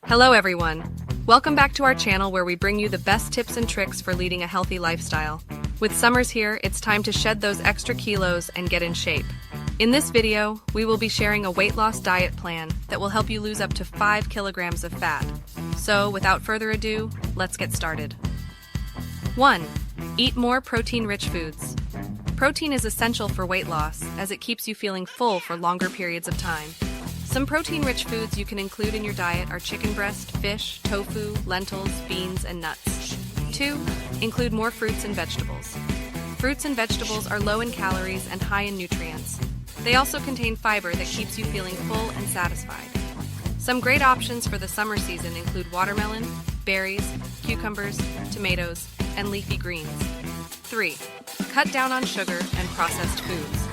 Hello everyone! Welcome back to our channel where we bring you the best tips and tricks for leading a healthy lifestyle. With summers here, it's time to shed those extra kilos and get in shape. In this video, we will be sharing a weight loss diet plan that will help you lose up to 5 kilograms of fat. So, without further ado, let's get started. 1. Eat more protein-rich foods. Protein is essential for weight loss as it keeps you feeling full for longer periods of time. Some protein-rich foods you can include in your diet are chicken breast, fish, tofu, lentils, beans, and nuts. 2. Include more fruits and vegetables. Fruits and vegetables are low in calories and high in nutrients. They also contain fiber that keeps you feeling full and satisfied. Some great options for the summer season include watermelon, berries, cucumbers, tomatoes, and leafy greens. 3. Cut down on sugar and processed foods.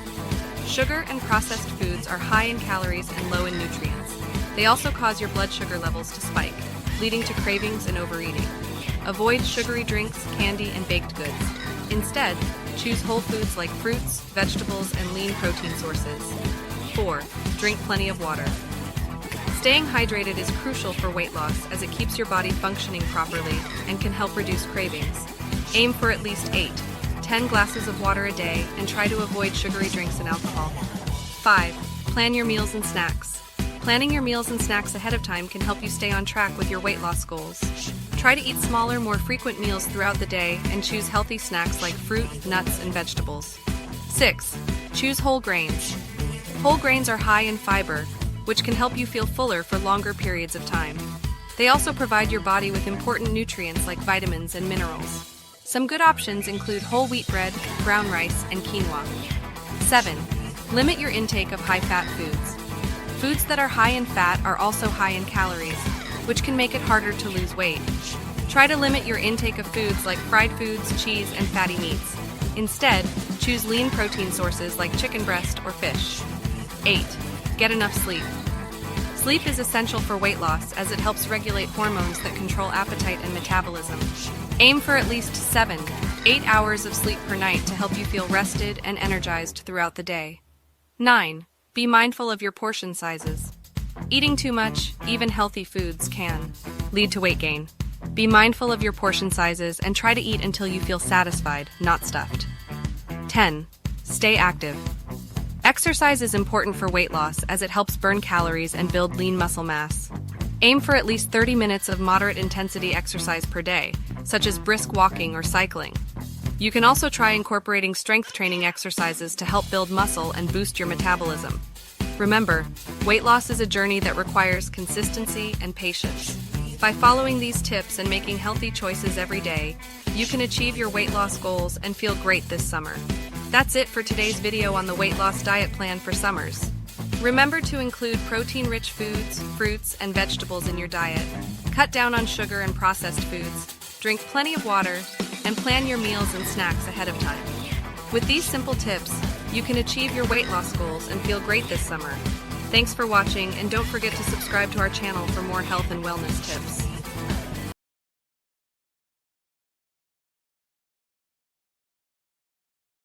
Sugar and processed foods are high in calories and low in nutrients. They also cause your blood sugar levels to spike, leading to cravings and overeating. Avoid sugary drinks, candy, and baked goods. Instead, choose whole foods like fruits, vegetables, and lean protein sources. 4. Drink plenty of water. Staying hydrated is crucial for weight loss as it keeps your body functioning properly and can help reduce cravings. Aim for at least 8-10 glasses of water a day and try to avoid sugary drinks and alcohol. 5. Plan your meals and snacks. Planning your meals and snacks ahead of time can help you stay on track with your weight loss goals. Try to eat smaller, more frequent meals throughout the day and choose healthy snacks like fruit, nuts, and vegetables. 6. Choose whole grains. Whole grains are high in fiber, which can help you feel fuller for longer periods of time. They also provide your body with important nutrients like vitamins and minerals. Some good options include whole wheat bread, brown rice, and quinoa. 7. Limit your intake of high-fat foods. Foods that are high in fat are also high in calories, which can make it harder to lose weight. Try to limit your intake of foods like fried foods, cheese, and fatty meats. Instead, choose lean protein sources like chicken breast or fish. 8. Get enough sleep. Sleep is essential for weight loss as it helps regulate hormones that control appetite and metabolism. Aim for at least 7-8 hours of sleep per night to help you feel rested and energized throughout the day. 9. Be mindful of your portion sizes. Eating too much, even healthy foods, can lead to weight gain. Be mindful of your portion sizes and try to eat until you feel satisfied, not stuffed. 10. Stay active. Exercise is important for weight loss as it helps burn calories and build lean muscle mass. Aim for at least 30 minutes of moderate intensity exercise per day, such as brisk walking or cycling. You can also try incorporating strength training exercises to help build muscle and boost your metabolism. Remember, weight loss is a journey that requires consistency and patience. By following these tips and making healthy choices every day, you can achieve your weight loss goals and feel great this summer. That's it for today's video on the weight loss diet plan for summers. Remember to include protein-rich foods, fruits, and vegetables in your diet. Cut down on sugar and processed foods. Drink plenty of water, and plan your meals and snacks ahead of time. With these simple tips, you can achieve your weight loss goals and feel great this summer. Thanks for watching, and don't forget to subscribe to our channel for more health and wellness tips.